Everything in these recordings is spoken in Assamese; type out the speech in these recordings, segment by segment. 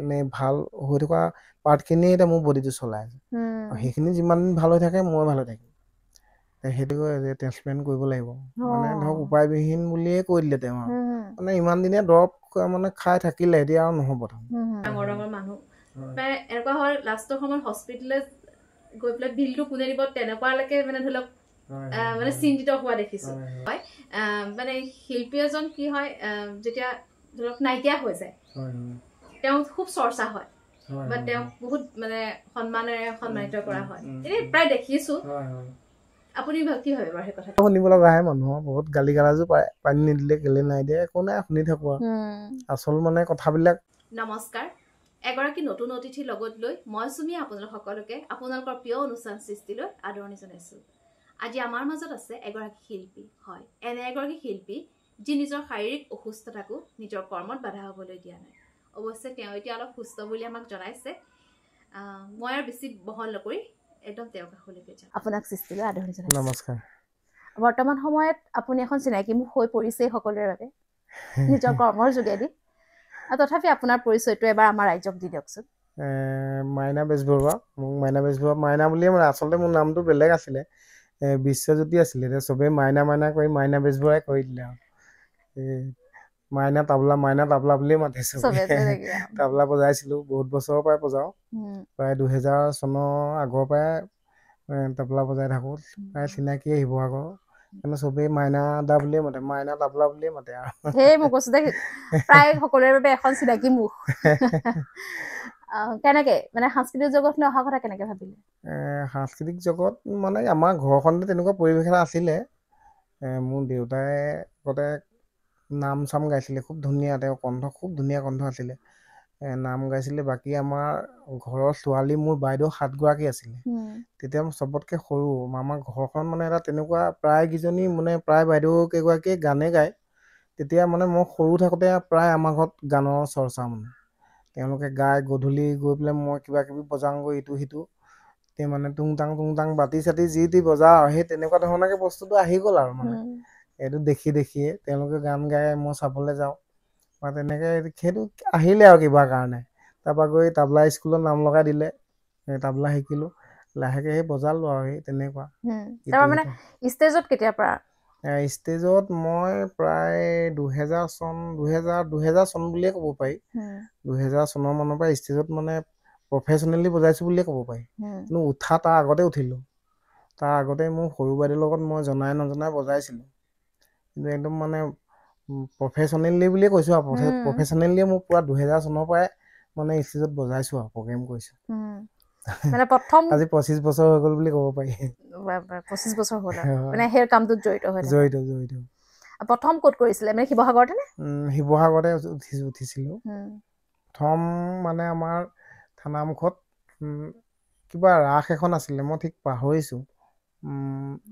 মানে ভাল হৈ থকা পাৰ্টখিনি এতিয়া মোৰ বডিটো চলাই আছে সেইখিনি যিমান দিন ভাল হৈ থাকে মই ভাল হৈ থাকিম সেইটো ট্ৰান্সপ্লেণ্ট কৰিব লাগিব মানে ধৰক উপায়বিহীন বুলিয়ে কৈ দিলে তেওঁ মানে ইমান দিনে দৰৱ মানে খাই থাকিলে এতিয়া আৰু নহ'ব ডাঙৰ ডাঙৰ মানুহ প্ৰায় এনেকুৱা হয় লাষ্টৰ সময়ত হস্পিটেলত গৈ পেলাই বিলটো কোনে দিব তেনেকুৱালৈকে মানে ধৰি লওক মানে চিন্তিত হোৱা দেখিছো হয় মানে শিল্পী এজন কি হয় যেতিয়া ধৰক নাইকিয়া হৈ যায় তেওঁ খুব চৰ্চা হয় বা তেওঁক বহুত মানে সন্মানেৰে সন্মানিত কৰা হয় এনে প্ৰায় দেখিছো আপুনি কি হয় বাৰু সেই কথাটো শুনিব লগা আহে মানুহৰ বহুত গালি গালাজো পায় পানী নিদিলে কেলে নাই দিয়ে একো নাই শুনি থাকো আৰু আচল মানে কথাবিলাক নমস্কাৰ এগৰাকী নতুন অতিথিৰ লগত লৈ মই সুমি আপোনালোক সকলোকে আপোনালোকৰ প্ৰিয় অনুষ্ঠান সৃষ্টিলৈ আদৰণি জনাইছো আজি আমাৰ মাজত আছে এগৰাকী শিল্পী হয় এনে এগৰাকী শিল্পী যি নিজৰ শাৰীৰিক অসুস্থতাকো নিজৰ কৰ্মত বাধা হ'বলৈ দিয়া নাই অৱশ্যে তেওঁ এতিয়া অলপ সুস্থ বুলি আমাক জনাইছে মই আৰু বেছি বহল নকৰি একদম তেওঁৰ কাষলৈকে যাম আপোনাক সৃষ্টিলৈ আদৰণি জনাইছো নমস্কাৰ বৰ্তমান সময়ত আপুনি এখন চিনাকি মুখ হৈ পৰিছে সকলোৰে বাবে নিজৰ কৰ্মৰ যোগেদি তথাপি আপোনাৰ পৰিচয়টো এবাৰ আমাৰ ৰাইজক দি দিয়কচোন মাইনা বেজবৰুৱা মোক মাইনা বেজবৰুৱা মাইনা বুলিয়ে মানে আচলতে মোৰ নামটো বেলেগ আছিলে বিশ্বজ্যোতি আছিলে এতিয়া চবেই মাইনা মাইনা কৰি মাইনা বেজবৰুৱাই কৰি দিলে আৰু মাইনা তাবলা বুলিয়ে মাতিছো তাবলা বজাইছিলো বহুত বছৰৰ পৰাই বজাওঁ প্ৰায় 2000 চনৰ আগৰ পৰাই তাবলা বজাই থাকো প্ৰায় চিনাকি শিৱসাগৰ মানে চবেই মাইনা দা বুলিয়ে মাতে মাইনা তাবলা বুলিয়ে মাতে আৰু সেই মোক কৈছো দে প্ৰায় সকলোৰে বাবে এখন চিনাকি মুখ কেনেকে মানে সাংস্কৃতিক জগতলৈ অহা কথা কেনেকে ভাবিলে সাংস্কৃতিক জগত মানে আমাৰ ঘৰখনতে তেনেকুৱা পৰিৱেশ এটা আছিলে মোৰ দেউতাই আগতে নাম চাম গাইছিলে খুব ধুনীয়া তেওঁ কণ্ঠ খুব ধুনীয়া কণ্ঠ আছিলে নাম গাইছিলে বাকী আমাৰ ঘৰৰ ছোৱালী মোৰ বাইদেউ 7 গৰাকী আছিলে তেতিয়া চবতকে সৰু আমাৰ ঘৰখন মানে এটা তেনেকুৱা প্ৰায়কেইজনী মানে প্ৰায় বাইদেউ কেইগৰাকীয়ে গানে গায় তেতিয়া মানে মই সৰু থাকোঁতে প্ৰায় আমাৰ ঘৰত গানৰ চৰ্চা মানে তেওঁলোকে গাই গধূলি গৈ পেলাই মই কিবা কিবি বজাওঁগৈ ইটো সিটো তেতিয়া মানে টুং টাং বাতি চাতি যি টি বজাওঁ আৰু সেই তেনেকুৱা ধৰণকে বস্তুটো আহি গ'ল আৰু মানে এইটো দেখিয়ে তেওঁলোকে গান গাই মই চাবলৈ যাওঁ বা তেনেকে সেইটো আহিলে আৰু কিবা কাৰণে তাৰপৰা গৈ তাবলা স্কুলত নাম লগাই দিলে তাবলা শিকিলো লাহেকে সেই বজালো আৰু সেই তেনেকুৱা মানে ষ্টেজত কেতিয়াৰ পৰা ষ্টেজত মই প্ৰায় 2000 চন বুলিয়ে ক'ব পাৰি 2000 চনৰ মানৰ পৰা ষ্টেজত মানে প্ৰফেচনেলি বজাইছো বুলিয়ে ক'ব পাৰি কিন্তু উঠা তাৰ আগতে উঠিলো তাৰ আগতে মোৰ সৰু বাইদেউৰ লগত মই জনাই নজনাই বজাইছিলো কিন্তু একদম মানে প্ৰফেচনেলি বুলিয়ে কৈছো আৰু প্ৰফেচনেলি মোৰ পুৰা 2000 চনৰ পৰাই মানে ষ্টেজত বজাইছো আৰু প্ৰগ্ৰেম কৰিছো মানে প্ৰথম আজি 25 বছৰ হৈ গ'ল বুলি ক'ব পাৰি 25 বছৰ হ'ল মানে সেই কামটোত জড়িত হৈ জড়িত প্ৰথম ক'ত কৰিছিলে মানে শিৱসাগৰতে নে শিৱসাগৰতে উঠিছিলো প্ৰথম মানে আমাৰ থানামুখত কিবা ৰাস এখন আছিলে মই ঠিক পাহৰিছো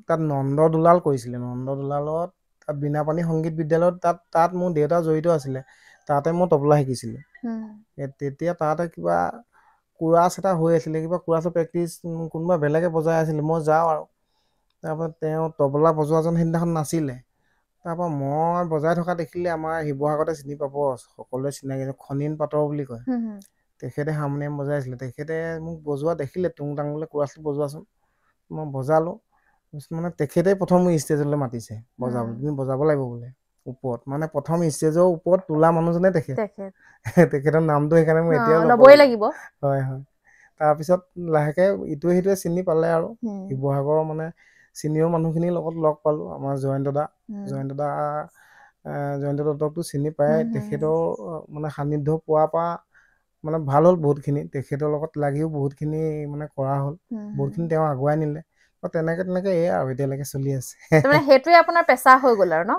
তাত নন্দ দুলাল কৰিছিলে নন্দ দুলালত তাত বীণাপানী সংগীত বিদ্যালয়ত তাত মোৰ দেউতা জড়িত আছিলে তাতে মই তবলা শিকিছিলো তেতিয়া তাতে কিবা কোৰাছ এটা হৈ আছিলে কিবা কোৰাছৰ প্ৰেক্টিচ কোনোবা বেলেগে বজাই আছিলে মই যাওঁ আৰু তাৰপৰা তেওঁ তবলা বজোৱাজন সেইদিনাখন নাছিলে তাৰপৰা মই বজাই থকা দেখিলে আমাৰ শিৱসাগৰতে চিনি পাব সকলোৱে চিনাকি খনিন পাটৰ বুলি কয় তেখেতে হাৰমনিয়াম বজাইছিলে তেখেতে মোক বজোৱা দেখিলে টুং টাং বোলে কোৰাছটো বজোৱাচোন মই বজালো মানে তেখেতে প্ৰথম মোক ষ্টেজলৈ মাতিছে বজাবলৈ তুমি বজাব লাগিব বোলে ওপৰত মানে প্ৰথম ষ্টেজৰ ওপৰত তোলা মানুহজনে তেখেতৰ নামটো সেইকাৰণে মই এতিয়াও ল'বই লাগিব হয় তাৰপিছত লাহেকে ইটোৱে সিটোৱে চিনি পালে আৰু শিৱসাগৰৰ মানে চিনিয়ৰ মানুহখিনিৰ লগত লগ পালো আমাৰ জয়ন্ত দত্তকটো চিনি পায় তেখেতৰ মানে সান্নিধ্য পোৱাৰ পৰা মানে ভাল হ'ল বহুতখিনি তেখেতৰ লগত লাগিও বহুতখিনি মানে কৰা হ'ল বহুতখিনি তেওঁ আগুৱাই নিলে তেনেকে আৰু এতিয়ালৈকে চলি আছে সেইটোৱে আপোনাৰ পেচা হৈ গ'ল আৰু ন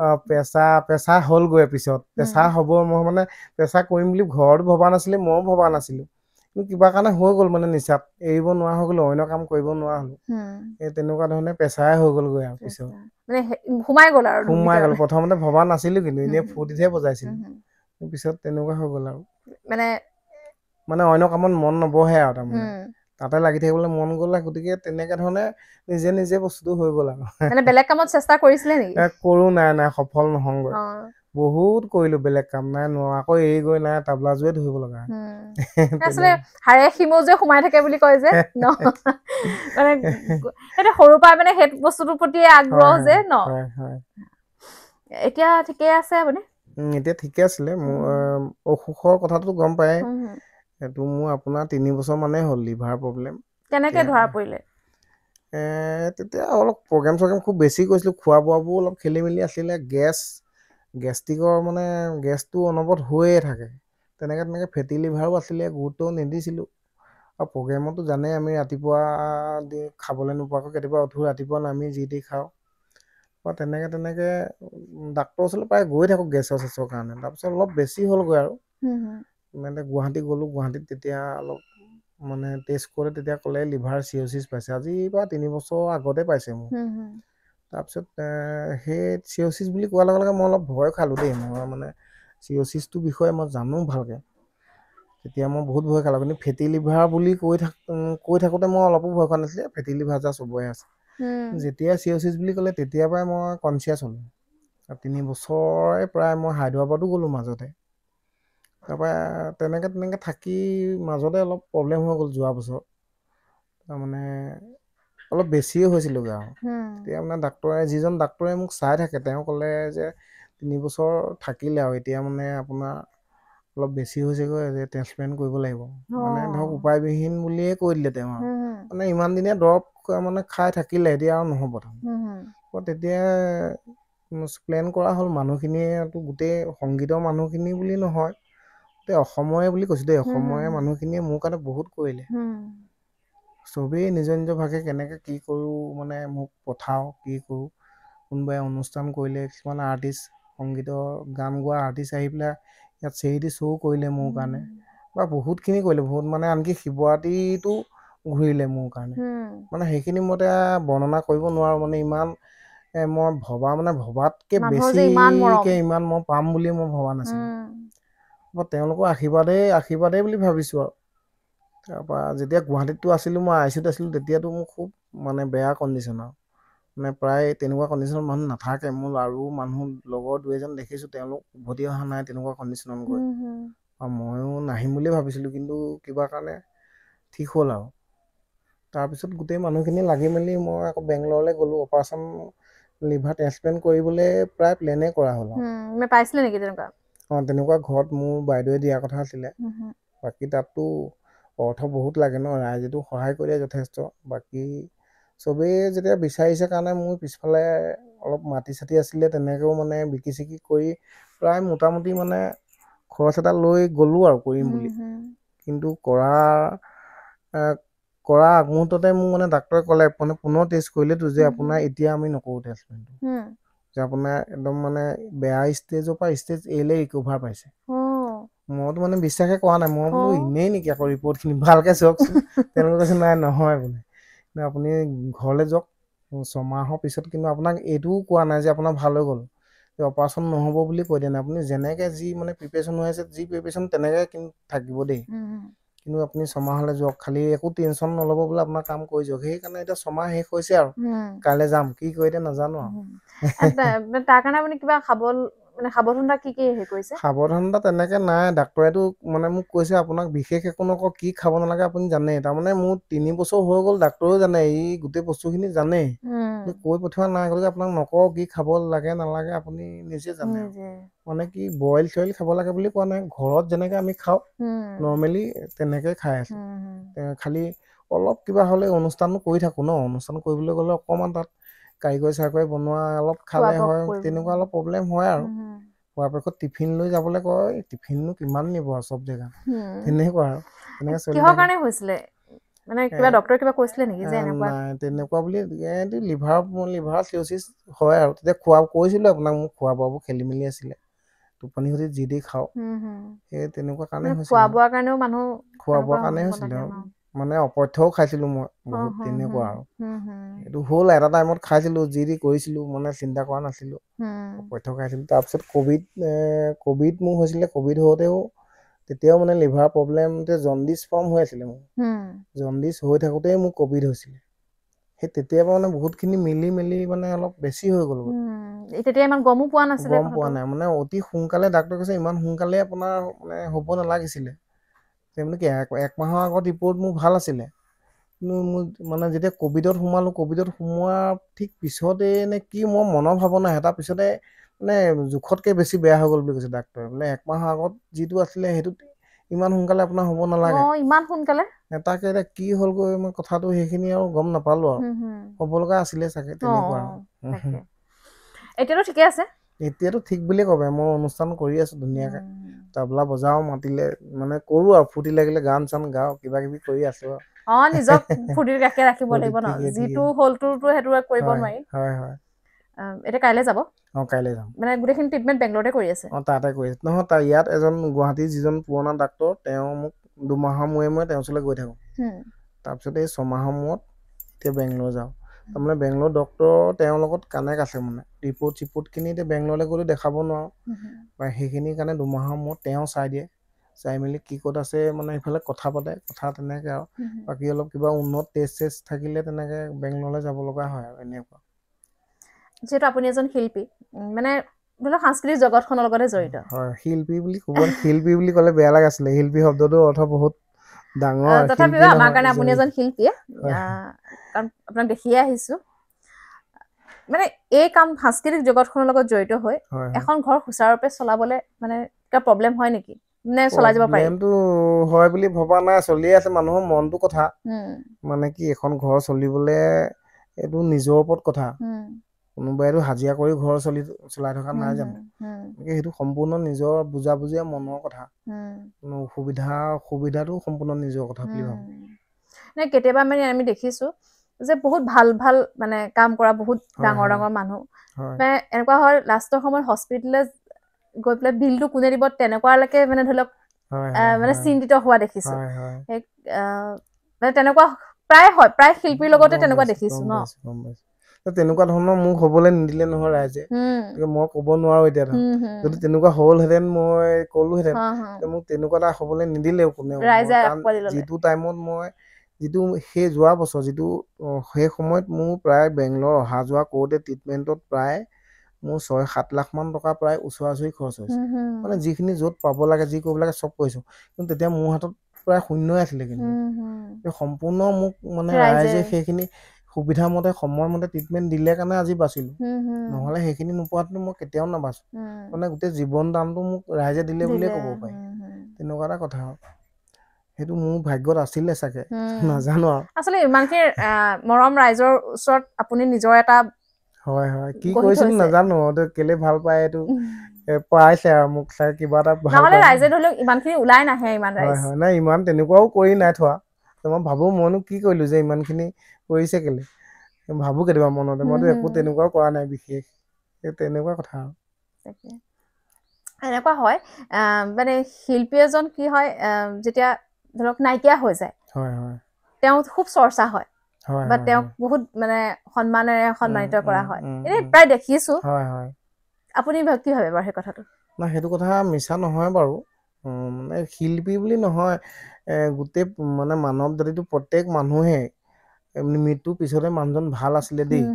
পেচা হ'লগৈ পিছত পেচা হ'ব মই মানে পেচা কৰিম বুলি ঘৰতো ভবা নাছিলে ময়ো ভবা নাছিলো কিন্তু কিবা কাৰণে হৈ গ'ল মানে নিচাত এৰিব নোৱাৰা হৈ গ'ল অন্য কাম কৰিব নোৱাৰা হলো এই তেনেকুৱা ধৰণে পেচাই হৈ গ'লগৈ আৰু পিছত মানে সোমাই গ'ল প্ৰথমতে ভবা নাছিলো কিন্তু এনেই ফূৰ্তিতহে বজাইছিলো পিছত তেনেকুৱা হৈ গ'ল আৰু মানে অন্য কামত মন নবহে আৰু তাৰমানে তাতে লাগি থাকিবলৈ মন গ'লে গতিকে তেনেকে ধৰণে নিজে বস্তুটো হৈ গ'ল আৰু মানে বেলেগ কামত চেষ্টা কৰিছিলে নেকি কৰো নাই সফল নহংগৈ বহুত কৰিলো বেলেগ কাম নাই নোৱা আকৌ এৰি গৈ নাই তাবলাজোৱে ধৰিব লগা আসলে হাড়ে শিমৌজে সোমাই থাকে বুলি কয় যে ন মানে এটা সৰু পাই মানে হেড বস্তুটোৰ প্ৰতি আগ্ৰহ যে ন এতিয়া ঠিকে আছে আপুনি এতিয়া ঠিকে আছিলে অসুখৰ কথাটো গম পায় এইটো মোৰ আপোনাৰ 3 বছৰ মানে হ'ল লিভাৰ প্ৰব্লেম কেনেকে ধৰা পৰিলে তেতিয়া অলপ প্ৰগ্ৰাম খুব বেছি কৰিছিলো খোৱা বোৱাবোৰ অলপ খেলি মেলি আছিলে গেষ্ট্ৰিকৰ মানে গেছটো অনবৰত হৈয়ে থাকে তেনেকে ফেটি লিভাৰো আছিলে গুৰুত্ব নিদিছিলোঁ আৰু প্ৰগ্ৰেমতো জানে আমি ৰাতিপুৱা খাবলৈ নোপোৱাকৈ কেতিয়াবা উঠো ৰাতিপুৱা নামি যি টি খাওঁ বা তেনেকে ডাক্তৰৰ ওচৰলৈ প্ৰায় গৈ থাকোঁ গেছৰ কাৰণে তাৰপিছত অলপ বেছি হ'লগৈ আৰু মানে গুৱাহাটী গ'লোঁ গুৱাহাটীত তেতিয়া অলপ মানে টেষ্ট কৰে তেতিয়া ক'লে লিভাৰ চিৰচিছ পাইছে আজিৰ পৰা 3 বছৰ আগতে পাইছে মোৰ তাৰপিছত সেই চিৰচিছ বুলি কোৱাৰ লগে লগে মই অলপ ভয় খালোঁ দেই মই মানে চিৰচিছটোৰ বিষয়ে মই জানো ভালকৈ তেতিয়া মই বহুত ভয় খালোঁ কিন্তু ফেটি লিভাৰ বুলি কৈ থাকোঁতে মই অলপো ভয় খোৱা নাছিলে ফেটি লিভাৰ যা চবৰে আছে যেতিয়া চিৰচিছ বুলি ক'লে তেতিয়াৰ পৰাই মই কনচিয়াছ হ'লোঁ 3 বছৰে প্ৰায় মই হায়দৰাবাদো গ'লোঁ মাজতে তাৰপৰা তেনেকে থাকি মাজতে অলপ প্ৰব্লেম হৈ গ'ল যোৱা বছৰ তাৰমানে অলপ বেছিয়ে হৈছিলগৈ আৰু তেতিয়া মানে যিজন ডাক্তৰে মোক চাই থাকে তেওঁ ক'লে যে 3 বছৰ থাকিলে আৰু এতিয়া মানে আপোনাৰ অলপ বেছি হৈছেগৈ যে ট্ৰেন্সপ্লেন্ট কৰিব লাগিব মানে ধৰক উপায়বিহীন বুলিয়ে কৈ দিলে তেওঁ আৰু মানে ইমান দিনে দৰৱ মানে খাই থাকিলে এতিয়া আৰু নহ'ব তেতিয়া প্লেন কৰা হ'ল মানুহখিনিয়েতো গোটেই সংগীতৰ মানুহখিনি বুলি নহয় গোটেই অসমৰে বুলি কৈছোঁ দেই অসমৰে মানুহখিনিয়ে মোৰ কাৰণে বহুত কৰিলে চবেই নিজৰ ভাগে কেনেকে কি কৰোঁ মানে মোক পঠাওঁ কি কৰোঁ কোনোবাই অনুষ্ঠান কৰিলে কিছুমান আৰ্টিষ্ট সংগীতৰ গান গোৱা আৰ্টিষ্ট আহি পেলাই ইয়াত চেৰিটি শ্ব' কৰিলে মোৰ কাৰণে বা বহুতখিনি কৰিলে বহুত মানে আনকি শিৱৰাত্ৰিটো ঘূৰিলে মোৰ কাৰণে মানে সেইখিনি মতে বৰ্ণনা কৰিব নোৱাৰোঁ মানে ইমান মই ভবাতকে বেছিকে ইমান মই পাম বুলি মই ভবা নাছিলোঁ তেওঁলোকৰ আশীৰ্বাদেই বুলি ভাবিছোঁ আৰু তাৰপৰা যেতিয়া গুৱাহাটীততো আছিলোঁ মই ICUত আছিলোঁ তেতিয়াতো মোক খুব মানে বেয়া কণ্ডিশ্যন আৰু মানে প্ৰায় তেনেকুৱা কণ্ডিশ্যনত মানুহ নাথাকে মোৰ আৰু মানুহ লগৰ 2-এজন দেখিছোঁ তেওঁলোক উভতি অহা নাই তেনেকুৱা কণ্ডিশ্যনত গৈ আৰু ময়ো নাহিম বুলিয়ে ভাবিছিলোঁ কিন্তু কিবা কাৰণে ঠিক হ'ল আৰু তাৰপিছত গোটেই মানুহখিনি লাগি মেলি মই আকৌ বেংগলৰলৈ গ'লোঁ অপাৰেশ্যন লিভাৰ ট্ৰেন্সপ্লেন্ট কৰিবলৈ প্ৰায় প্লেনে কৰা হ'ল পাইছিলে নেকি তেনেকুৱা ঘৰত মোৰ বাইদেৱে দিয়া কথা আছিলে বাকী তাততো অৰ্থ বহুত লাগে ন ৰাইজেতো সহায় কৰিলে যথেষ্ট বাকী চবেই যেতিয়া বিচাৰিছে কাৰণে মোৰ পিছফালে অলপ মাটি চাটি আছিলে তেনেকেও মানে বিকি চিকি কৰি প্ৰায় মোটামুটি মানে খৰচ এটা লৈ গ'লোঁ আৰু কৰিম বুলি কিন্তু কৰা আগমুহূৰ্ততে মোক মানে ডাক্তৰে ক'লে মানে পুনৰ টেষ্ট কৰিলেতো যে আপোনাৰ এতিয়া আমি নকৰোঁ ট্ৰেন্সপ্লেন্টটো যে আপোনাৰ একদম মানে বেয়া ষ্টেজৰ পৰা ষ্টেজ এলে ৰিকভাৰ পাইছে মইতো মানে বিশ্বাসে কৰা নাই মই বোলো এনেই নেকি আকৌ ৰিপৰ্টখিনি ভালকে চাওকচোন তেওঁলোকে কৈছে নাই নহয় বোলে আপুনি ঘৰলৈ যাওক 6 মাহৰ পিছত কিন্তু আপোনাক এইটোও কোৱা নাই যে আপোনাৰ ভাল হৈ গ'ল অপাৰেশ্যন নহ'ব বুলি কৈ দিয়া নাই আপুনি যেনেকে যি মানে প্ৰিপেৰেশ্যন হৈ আছে যি প্ৰিপেৰেশ্যন তেনেকে কিন্তু থাকিব দেই কিন্তু আপুনি 6 মাহলৈ যাওক খালি একো টেনশ্যন নল'ব বোলে আপোনাৰ কাম কৰি যাওক সেইকাৰণে এতিয়া 6 মাহ শেষ হৈছে আৰু কাইলৈ যাম কি কৰি এতিয়া নাজানো আৰু তাৰ কাৰণে আপুনি কিবা সাৱধানতা কি হেৰি কৰিছে সাৱধানতা তেনেকে নাই ডাক্তৰেতো মানে মোক কৈছে আপোনাক বিশেষ একো নকওঁ কি খাব নালাগে আপুনি জানে তাৰমানে মোৰ 3 বছৰ হৈ গ'ল ডাক্তৰেও জানে এই গোটেই বস্তুখিনি জানে কৈ পঠোৱা নাই গ'ল যে আপোনাক নকওঁ কি খাব লাগে নালাগে আপুনি নিজে জানে মানে কি বইল চইল খাব লাগে বুলি কোৱা নাই ঘৰত যেনেকে আমি খাওঁ নৰ্মেলি তেনেকে খাই আছো খালি অলপ কিবা হ'লে অনুষ্ঠানো কৰি থাকো ন অনুষ্ঠান কৰিবলৈ গ'লে অকণমান তাত কাৰিকৰি চাৰিকৰি বনোৱা অলপ খালে হয় তেনেকুৱা অলপ প্ৰব্লেম হয় আৰু পৰাপক্ষত টিফিন লৈ যাবলৈ কয় টিফিননো কিমান নিব আৰু চব জেগাত তেনেকুৱা আৰু তেনেকে চলি কিহৰ কাৰণে হৈছিলে মানে কিবা ডক্টৰে কিবা কৈছিলে নেকি যে এনেকুৱা নাই তেনেকুৱা বুলি লিভাৰ চিৰচিছ হয় আৰু তেতিয়া কৈছিলোঁ আপোনাক মোক খোৱা বোৱাবোৰ খেলি মেলি আছিলে টোপনি ক্ষতি যি দি খাওঁ সেই তেনেকুৱা কাৰণে হৈছিলে খোৱা বোৱাৰ কাৰণেও মানুহ খোৱা বোৱাৰ কাৰণে হৈছিলে মানে অপথ্যও খাইছিলোঁ মই বহুত তেনেকুৱা আৰু এইটো হ'ল এটা টাইমত খাইছিলোঁ যি দি কৰিছিলোঁ মানে চিন্তা কৰা নাছিলোঁ অপথ্য খাইছিলোঁ তাৰপিছত কভিড মোৰ হৈছিলে কভিড হওঁতেও তেতিয়াও মানে লিভাৰ প্ৰব্লেম জণ্ডিছ ফৰ্ম হৈ আছিলে মোৰ জণ্ডিছ হৈ থাকোঁতেই মোৰ কভিড হৈছিলে সেই তেতিয়াৰ পৰা মানে বহুতখিনি মিলি মেলি মানে অলপ বেছি হৈ গ'ল। তেতিয়া ইমান গমো পোৱা নাছিলে, গম পোৱা নাই মানে অতি সোনকালে ডাক্তৰে কৈছে ইমান সোনকালে আপোনাৰ মানে হ'ব নালাগিছিলে। তাৰমানে কি 1 মাহৰ আগত ৰিপৰ্ট মোৰ ভাল আছিলে, কিন্তু মোৰ মানে যেতিয়া ক'ভিডত সোমালোঁ, ক'ভিডত সোমোৱাৰ ঠিক পিছতেই নে কি মই মনৰ ভাৱনা তাৰ পিছতে মানে জোখতকৈ বেছি বেয়া হৈ গ'ল বুলি কৈছে ডাক্তৰে। বোলে 1 মাহৰ আগত যিটো আছিলে সেইটোত ইমান সোনকালে আপোনাৰ হ'ব নালাগে। ইমান সোনকালে তাকে এতিয়া কি হ'লগৈ মই কথাটো সেইখিনি আৰু গম নাপালোঁ আৰু হ'ব লগা আছিলে চাগে তেনেকুৱা আৰু। এতিয়াতো ঠিকে আছে? এতিয়াতো ঠিক বুলিয়ে ক'ব। মই অনুষ্ঠান কৰি আছোঁ ধুনীয়াকৈ, তাবলা বজাওঁ, মাতিলে মানে কৰোঁ আৰু ফূৰ্তি লাগিলে গান চান গাওঁ, কিবা কিবি কৰি আছোঁ আৰু। নিজক ফূৰ্তিত ৰাখিব লাগিব ন, যিটো হ'লটোতো সেইটো কৰিব নোৱাৰি। হয় হয়। এতিয়া কাইলৈ যাব? কাইলৈ যাম। মানে গোটেইখিনি ট্ৰিটমেণ্ট বেংগলৰতে কৰি আছে? তাতে কৰি আছে। নহয়, তাৰ ইয়াত এজন গুৱাহাটীৰ যিজন পুৰণা ডাক্তৰ, তেওঁ মোক 2 মাহৰ মূৰে মূৰে তেওঁৰ ওচৰলৈ গৈ থাকোঁ। তাৰপিছত এই 6 মাহৰ মূৰত এতিয়া বেংগলৰ যাওঁ। তাৰমানে বেংগলৰ ডক্তৰ তেওঁৰ লগত কানেক্ট আছে, মানে ৰিপৰ্টখিনি এতিয়া বেংগলৰলৈ গ'লে দেখাব নোৱাৰোঁ বা সেইখিনিৰ কাৰণে 2 মাহৰ মূৰত তেওঁ চাই দিয়ে। চাই মেলি কি ক'ত আছে মানে এইফালে কথা পাতে, কথা তেনেকৈ আৰু বাকী অলপ কিবা উন্নত টেষ্ট থাকিলে তেনেকৈ বেংগলৰলৈ যাব লগা হয় আৰু এনেকুৱা। যিহেতু আপুনি এজন শিল্পী, মানে ধৰি লওক সাংস্কৃতিক জগতখনৰ লগতে জড়িত। হয়, শিল্পী বুলি ক'লে বেয়া লগা আছিলে। শিল্পী শব্দটোৰ অৰ্থ বহুত ডাঙৰ। তথাপিও আমাৰ কাৰণে আপুনি এজন শিল্পীয়ে, কাৰণ আপোনাক দেখিয়ে আহিছোঁ। মানে এই কাম সাংস্কৃতিক জগতখনৰ লগত জড়িত হৈ এখন ঘৰ সুচাৰুৰূপে চলাবলৈ মানে কিবা প্ৰব্লেম হয় নেকি, নে চলাই যাব পাৰি? প্ৰব্লেমটো হয় বুলি ভবা নাই, চলিয়ে আছে। মানুহৰ মনটো কথা, মানে কি এখন ঘৰ চলিবলৈ এইটো নিজৰ ওপৰত কথা। কোনোবাইতো হাজিৰা কৰি ঘৰ চলাই থকা নাই জানো? সেইটো সম্পূৰ্ণ নিজৰ বুজাবুজিয়া মনৰ কথা। অসুবিধাটো সম্পূৰ্ণ নিজৰ কথা বুলি ভাবোঁ। কেতিয়াবা মানে আমি দেখিছোঁ যে বহুত ভাল ভাল মানে কাম কৰা বহুত ডাঙৰ ডাঙৰ মানুহ মানে এনেকুৱা হয়, লাষ্টৰ সময়ত হস্পিটেললৈ গৈ পেলাই বিলটো কোনে দিব তেনেকুৱালৈকে মানে ধৰি লওক মানে চিন্তিত হোৱা দেখিছোঁ। মানে তেনেকুৱা প্ৰায় শিল্পীৰ লগতে তেনেকুৱা দেখিছোঁ ন? তেনেকুৱা ধৰণৰ মোক হ'বলৈ নিদিলে নহয় ৰাইজে। মই ক'ব নোৱাৰোঁ এতিয়া ধৰক, যদি তেনেকুৱা হ'লহেঁতেন মই ক'লোহেঁতেন। মোক তেনেকুৱা এটা হ'বলৈ নিদিলেও কোনেও। কাৰণ যিটো টাইমত সেই যোৱা বছৰ সেই সময়ত মোৰ প্ৰায় বেংগলৰ অহা যোৱা কৰোঁতে ট্ৰিটমেণ্টত প্ৰায় মোৰ 6-7 লাখ মান টকা প্ৰায় ওচৰা-ওচৰি খৰচ হৈছে। মানে যিখিনি য'ত পাব লাগে, যি কৰিব লাগে চব কৰিছোঁ, কিন্তু তেতিয়া মোৰ হাতত প্ৰায় শূন্যই আছিলে। কিন্তু সম্পূৰ্ণ মোক মানে ৰাইজে সেইখিনি সুবিধা মতে সময়মতে ট্ৰিটমেণ্ট দিলে কাৰণে আজি বাচিলোঁ। নহ'লে সেইখিনি নোপোৱাতো মই কেতিয়াও নাবাচোঁ। মানে গোটেই জীৱন দানটো মোক ৰাইজে দিলে বুলিয়ে ক'ব পাৰি। তেনেকুৱা এটা কথা আৰু সেইটো মোৰ ভাগ্যত আছিলে চাগে, নাজানো আৰু। আচলতে ইমানখিনি মৰম ৰাইজৰ ওচৰত আপুনি নিজৰ এটা হয় হয়, কি কৰিছিলোঁ নাজানো, কেলে ভাল পায় এইটো পাইছে আৰু মোক চাই কিবা এটা ভাল পায়। ৰাইজে ধৰি লওক ইমানখিনি ওলাই নাহে, ইমান ৰাইজ। হয়, নাই ইমান তেনেকুৱাও কৰি নাই থোৱা। মই ভাবোঁ মইনো কি কৰিলোঁ যে ইমানখিনি কৰিছে কেলে, ভাবোঁ কেতিয়াবা মনতে। মইতো একো তেনেকুৱাও কৰা নাই বিশেষ, তেনেকুৱা কথা আৰু। এনেকুৱা হয় মানে শিল্পী এজন কি হয়, যেতিয়া ধৰক নাইকিয়া হৈ যায়, তেওঁ খুব চৰ্চা হয় বা তেওঁক বহুত মানে সন্মানেৰে সন্মানিত কৰা হয়। এনেই প্ৰায় দেখিছোঁ। আপুনি কি ভাবে বাৰু সেই কথাটো? নাই, সেইটো কথা মিছা নহয় বাৰু। মানে শিল্পী বুলি নহয়, গোটেই মানে মানৱ জাতিটো প্ৰত্যেক মানুহে মৃত্যুৰ পিছতে মানুহজন ভাল আছিলে দেই,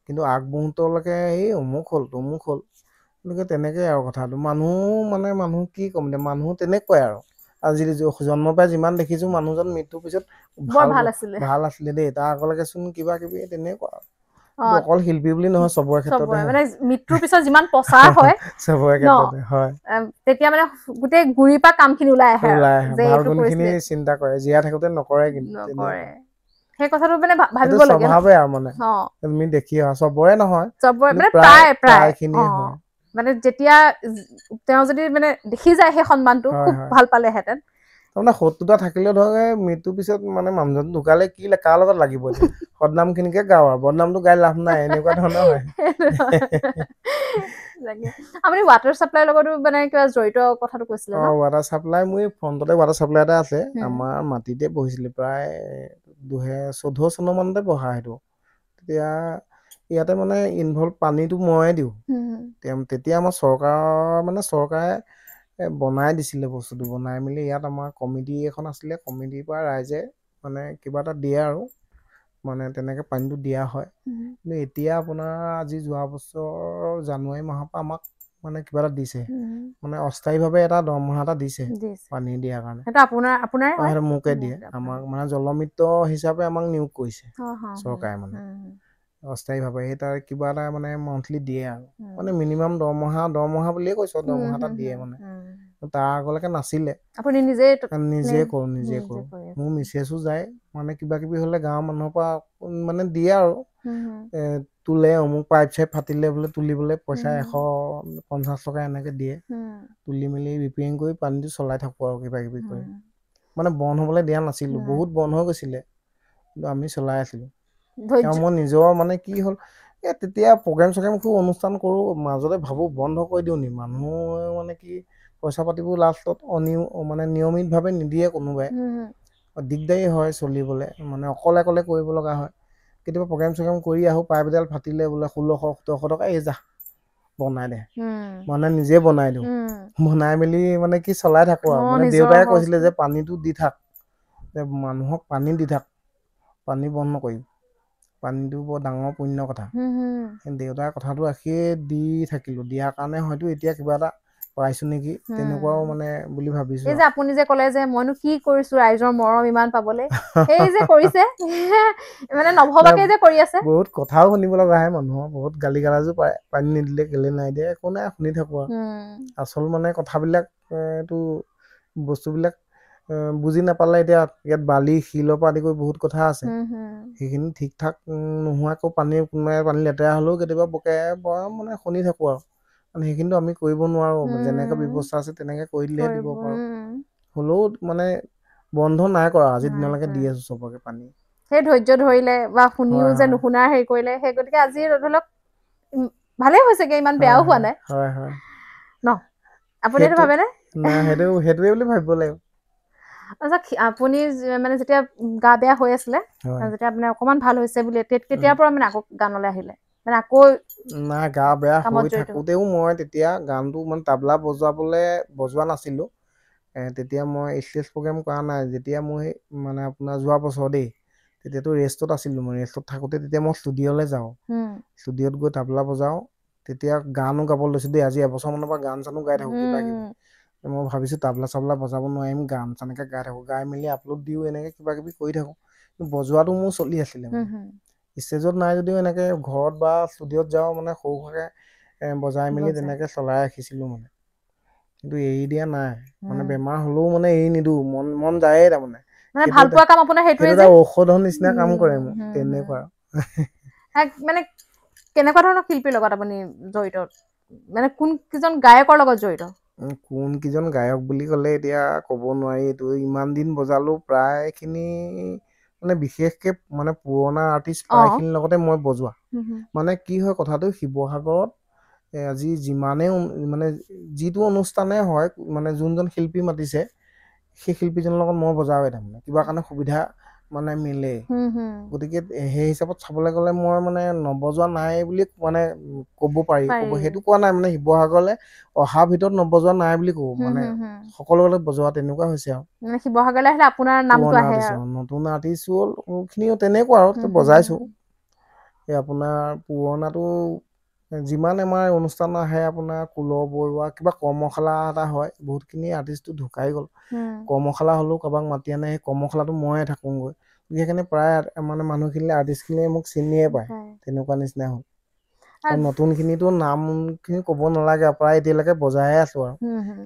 কিন্তু আগমুহূৰ্তলৈকে এই অমুক হ'ল তমুক হ'ল, গতিকে তেনেকৈ আৰু কথাটো। মানুহ কি ক'ম এতিয়া, মানুহ তেনেকুৱাই আৰু। আজি জন্মৰ পৰাই যিমান দেখিছোঁ, মানুহজন মৃত্যুৰ পিছত ভাল আছিলে দেই, তাৰ আগলৈকে চোন কিবা কিবি তেনেকুৱা আৰু। অকল শিল্পী বুলি নহয়, চবৰে ক্ষেত্ৰতে হয়। মানে মৃত্যুৰ পিছত যিমান প্ৰচাৰ হয় চবৰে ক্ষেত্ৰতে হয়। তেতিয়া মানে গোটেই গুৰিৰ পৰা কামখিনি ওলাই আহে আৰু যে ভাল এইটো গুণখিনি কৰিছিলে। চিন্তা কৰে, জীয়াই থাকোঁতে নকৰে কিন্তু নকৰে। তেনেকুৱা। সেই কথাটো মানে সেইটো ভাবিবলগীয়া। স্বভাৱে আৰু মানে তুমি দেখি আহা, চবৰে নহয়, চবৰে কিন্তু মানে প্ৰায় খিনিয়ে হয়। মানে যেতিয়া তেওঁ যদি মানে দেখি যায় সেই সন্মানটো, খুব ভাল পালেহেঁতেন। তাৰমানে শত্ৰুতা থাকিলেও ধৰক মৃত্যুৰ পিছত মানে মানুহজন ঢুকালে কাৰ লগত লাগিব এতিয়া, সদনাম খিনিকে গাওঁ আৰু, বদনামটো গাই লাভ নাই, এনেকুৱা ধৰণৰ হয়। আপুনি ৱাটাৰ চাপ্লাইৰ লগতো মানে কিবা জড়িত কথাটো কৈছিলে ন? ৱাটাৰ চাপ্লাই, মোৰ এই ফ্ৰণ্টতে ৱাটাৰ চাপ্লাই এটা আছে। আমাৰ মাটিতে বহিছিলে প্ৰায় 2014 চনৰ মানতে বহা সেইটো। তেতিয়া ইয়াতে মানে ইনভল্ভ পানীটো ময়ে দিওঁ। তেতিয়া আমাৰ চৰকাৰে বনাই দিছিলে বস্তুটো, বনাই মেলি ইয়াত আমাৰ কমিটি এখন আছিলে, কমিটিৰ পৰা ৰাইজে মানে কিবা এটা দিয়ে আৰু মানে তেনেকৈ পানীটো দিয়া হয়। কিন্তু এতিয়া আপোনাৰ আজি যোৱা বছৰ জানুৱাৰী মাহৰ পৰা আমাক মানে কিবা এটা দিছে, মানে অস্থায়ীভাৱে এটা দৰমহা এটা দিছে পানী দিয়াৰ কাৰণে। সেইটো মোকে দিয়ে, আমাক মানে জলমিত্ৰ হিচাপে আমাক নিয়োগ কৰিছে চৰকাৰে, মানে অস্থায়ীভাৱে। সেই তাৰ কিবা এটা মানে মান্থলি দিয়ে আৰু, মানে মিনিমাম দৰমহা বুলিয়ে কৈছো, দৰমহা এটা দিয়ে মানে। তাৰ আগলৈকে নাছিলে। আপুনি নিজে কৰো মোৰ মিছেছো যায়, মানে কিবা কিবি হলে গাঁৱৰ মানুহৰ পৰা মানে দিয়ে আৰু তোলে, অমুক পাইপ চাইপ ফাটিলে বোলে তুলিবলৈ পইচা 150 টকা এনেকে দিয়ে, তুলি মেলি ৰিপেয়াৰিং কৰি পানীটো চলাই থাকো আৰু কিবা কিবি কৰি। মানে বন্ধ হবলৈ দিয়া নাছিলো, বহুত বন্ধ হৈ গৈছিলে, কিন্তু আমি চলাই আছিলো। আৰু মই নিজৰ মানে কি হ'ল, তেতিয়া প্ৰগ্ৰেম চগ্ৰেম খুব অনুষ্ঠান কৰো, মাজতে ভাবো বন্ধ কৰি দিওঁ নি, মানুহ মানে কি পইচা পাতিবোৰ লাষ্টত মানে নিয়মিত ভাৱে নিদিয়ে কোনোবাই, দিগদাৰী হয় চলিবলে, মানে অকলে কৰিব লগা হয়। কেতিয়াবা প্ৰগ্ৰেম চগ্ৰেম কৰি আহো, পাইপ এডাল ফাটিলে বোলে 1600-1700 টকা, এই যা বনাই দে, মানে নিজে বনাই দিওঁ, বনাই মেলি মানে কি চলাই থাকো আৰু। মানে দেউতাই কৈছিলে যে পানীটো দি থাক, যে মানুহক পানী দি থাক, পানী বন্ধ নকৰিবি, পানীটো বৰ ডাঙৰ পুণ্য কথা। দেউতাৰ কথাটো ৰাখিয়ে দি থাকিলো, দিয়াৰ কাৰণে হয়তো এতিয়া কিবা এটা পাইছো নেকি, তেনেকুৱাও মানে বুলি ভাবিছো। এই যে আপুনি যে ক'লে যে মইনো কি কৰিছো ৰাইজৰ মৰম ইমান পাবলৈ, সেই যে কৰিছে মানে নভবাকে যে কৰি আছে। বহুত কথাও শুনিব লগা হয় মানুহৰ, বহুত গালি গালাজো পায়, পানী নিদিলে কেলে নাই দিয়ে, একো নাই শুনি থাকো আৰু। আচল মানে কথাবিলাক এইটো বস্তুবিলাক বুজি নাপালে, এতিয়া ইয়াত বালি শিলৰ পৰা আদি কৰি বহুত কথা আছে, সেইখিনি ঠিক ঠাক নোহোৱাকৈ কোনোবাই পানী লেতেৰা হলেও কেতিয়াবা বকে মানে শুনি থাকো আৰু। সেইখিনিতো আমি কৰিব নোৱাৰো, যেনেকে ব্যৱস্থা আছে তেনেকে কৰি দিলেহে দিব পাৰো। হলেও মানে বন্ধ নাই কৰা, আজিৰ দিনলৈকে দি আছো চবকে পানী। সেই ধৈৰ্য ধৰিলে বা শুনিও যে নুশুনাৰ হেৰি কৰিলে, সেই গতিকে আজি ধৰি লওক ভালেই হৈছেগে, ইমান বেয়াও হোৱা নাই ন, আপুনি এইটো ভাবেনে? নাই, সেইটোৱে বুলি ভাবিব লাগিব। আপুনি মানে যেতিয়া গা বেয়া হৈ আছিলে, যেতিয়া আপোনাৰ অকমান ভাল হৈছে বুলি, তেতিয়াৰ পৰা মানে আকৌ গানলৈ আহিলে, মানে আকৌ নাই, গা বেয়া হৈ থাকোতেও মই তেতিয়া গানটো মানে তাবলা বজোৱা নাছিলো। তেতিয়া মই ষ্টেজ প্ৰগ্ৰেম কৰা নাই, যেতিয়া মই মানে আপোনাৰ যোৱা বছৰ দেই, তেতিয়াতো ৰেষ্টত আছিলো, মই ৰেষ্টত থাকোতে তেতিয়া মই ষ্টুডিঅ'লৈ যাওঁ, ষ্টুডিঅ'ত গৈ তাবলা বজাওঁ, তেতিয়া গানো গাব লৈছো দেই, আজি এবছৰ মানৰ পৰা গান চানো গাই থাকো কিবা কিবি। মই ভাবিছো তাবলা চাবলা বজাব নোৱাৰিম, গান চানকে গাই থাকো, গাই মেলি আপলোড দিও, এনেকে কিবা কিবি কৰি থাকো। বজোৱাটো মোৰ চলি আছিলে, ষ্টেজত নাই যদিও এনেকে ঘৰত বা ষ্টুডিঅ'ত যাওঁ, মানে সৰু সুৰাকে বজাই মেলি তেনেকে চলাই ৰাখিছিলো মানে। কিন্তু এৰি দিয়া নাই, মানে বেমাৰ হলেও মানে এৰি নিদিও, মন যায়েই তাৰমানে। সেইটো এটা ঔষধৰ নিচিনা কাম কৰে মোৰ, তেনেকুৱা। মানে কেনেকুৱা ধৰণৰ শিল্পীৰ লগত আপুনি জড়িত, মানে কোন কেইজন গায়কৰ লগত জড়িত? কোন কেইজন গায়ক বুলি ক'লে এতিয়া ক'ব নোৱাৰি, এইটো ইমান দিন বজালো, প্ৰায় খিনি মানে বিশেষকে মানে পুৰণা আৰ্টিষ্ট প্ৰায়খিনিৰ লগতে মই বজোৱা। মানে কি হয় কথাটো, শিৱসাগৰত আজি যিমানেই মানে যিটো অনুষ্ঠানে হয়, মানে যোনজন শিল্পী মাতিছে, সেই শিল্পীজনৰ লগত মই বজাওৱে, তাৰমানে কিবা কাৰণে সুবিধা মানে মিলে। গতিকে সেই হিচাপত চাবলৈ গ'লে মই মানে নবজোৱা নাই বুলি মানে ক'ব পাৰি, সেইটো কোৱা নাই, মানে শিৱসাগৰলৈ অহাৰ ভিতৰত নবজোৱা নাই বুলি কব, মানে সকলো লগত বজোৱা তেনেকুৱা হৈছে আৰু। শিৱসাগৰলৈ আহিলে আপোনাৰ নামটো আহে আৰু। নতুন আৰ্টিষ্ট খিনিও তেনেকুৱা আৰু, বজাইছো। এই আপোনাৰ পুৰণাটো যিমান আমাৰ অনুষ্ঠান আহে, আপোনাৰ কুলৰ বৰুৱা, কিবা কৰ্মশালা এটা হয়, বহুতখিনি আৰ্টিষ্টটো ঢুকাই গ'ল। কৰ্মশালা হলেও কাৰোবাক মাতি আনে, সেই কৰ্মশালাটো ময়ে থাকোগৈ, সেইকাৰণে প্ৰায় মানে মানুহখিনিলে আৰ্টিষ্ট খিনিয়ে মোক চিনিয়ে পায়, তেনেকুৱা নিচিনা হ'ল। আৰু নতুন খিনিতো নাম খিনি ক'ব নালাগে, প্ৰায় এতিয়ালৈকে বজাইে আছো আৰু।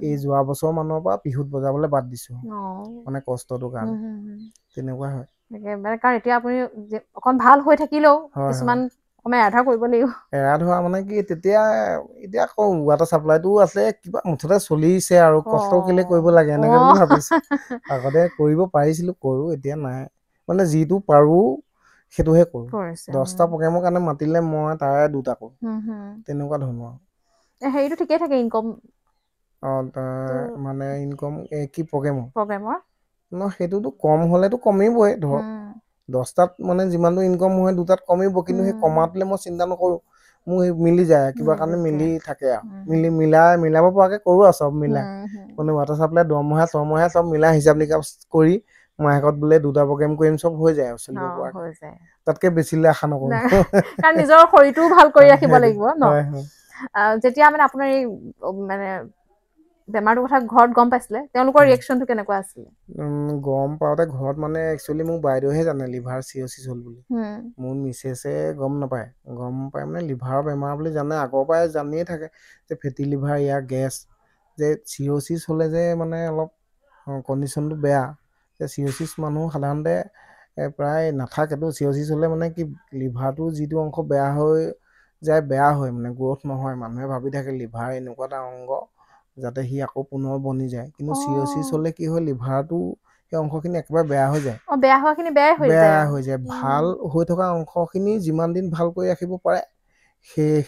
এই যোৱা বছৰ মানৰ পৰা বিহুত বজাবলৈ বাদ দিছো, মানে কষ্টটোৰ কাৰণে, তেনেকুৱা হয়। কাৰণ এতিয়া আপুনি অকণ ভাল হৈ থাকিলেও কিছুমান সময় আধা কৰিব লাগিব। এৰা ধৰা মানে কি, তেতিয়া এতিয়া আকৌ ৱাটাৰ চাপ্লাইটোও আছে, কিবা মুঠতে চলিছে আৰু, কষ্ট কেলে কৰিব লাগে এনেকে বুলি ভাবিছো। আগতে কৰিব পাৰিছিলো, কৰো, এতিয়া নাই, মানে যিটো পাৰো সেইটোহে কৰো। 10টা প্ৰগ্ৰেমৰ কাৰণে মাতিলে মই তাৰে 2টা কৰো, তেনেকুৱা ধৰণৰ। হেৰিটো ঠিকেই থাকে, ইনকম মানে ইনকম কি প্ৰগ্ৰেমৰ? সেইটোতো কম হলেতো কমিবই, ধৰক 10টাত মানে যিমানটো ইনকম হয়, 2টাত কমিব, কিন্তু সেই কমাটোলে মই চিন্তা নকৰো, মোৰ মিলি যায়, কিবা কাৰণে মিলি থাকে আৰু, মিলাব পৰাকে কৰো আৰু চব মিলাই। মানে ৱাটাৰ চাপ্লাই দৰমহা চৰমহা চব মিলাই হিচাপ নিকাচ কৰি মাহেকত বোলে 2টা প্ৰগ্ৰেম কৰিম চব হৈ যায় চলিব পৰা তাতকে বেছিলে আশা নকৰো কাৰণ নিজৰ শৰীৰটো ভাল কৰি ৰাখিব লাগিব ন যেতিয়া মানে আপোনাৰ এই মানে বেমাৰটোৰ কথা ঘৰত গম পাইছিলে তেওঁলোকৰ ৰিয়েকচনটো কেনেকুৱা আছিল গম পাওঁতে ঘৰত মানে একচুৱেলি মোক বাইদেউহে জানে লিভাৰ চিৰচিছ হ'ল বুলি মোৰ মিছেছে গম নাপায় গম পায় মানে লিভাৰৰ বেমাৰ বুলি জানে আগৰ পৰাই জানিয়ে থাকে যে ফেটি লিভাৰ ইয়াৰ গেছ যে চিৰচিছ হ'লে যে মানে অলপ কণ্ডিশ্যনটো বেয়া যে চিৰচিছ মানুহ সাধাৰণতে প্ৰায় নাথাকেতো চিৰচিছ হ'লে মানে কি লিভাৰটো যিটো অংশ বেয়া হৈ যায় বেয়া হয় মানে গ্ৰ'থ নহয় মানুহে ভাবি থাকে লিভাৰ এনেকুৱা এটা অংগ যাতে সি আকৌ পুনৰ বনি যায় কিন্তু চিৰচিছ হ'লে কি হয় লিভাৰটো সেই অংশখিনি একেবাৰে বেয়া হৈ যায় বেয়া হোৱাখিনি বেয়া হৈ যায় ভাল হৈ থকা অংশখিনি যিমান দিন ভাল কৰি ৰাখিব পাৰে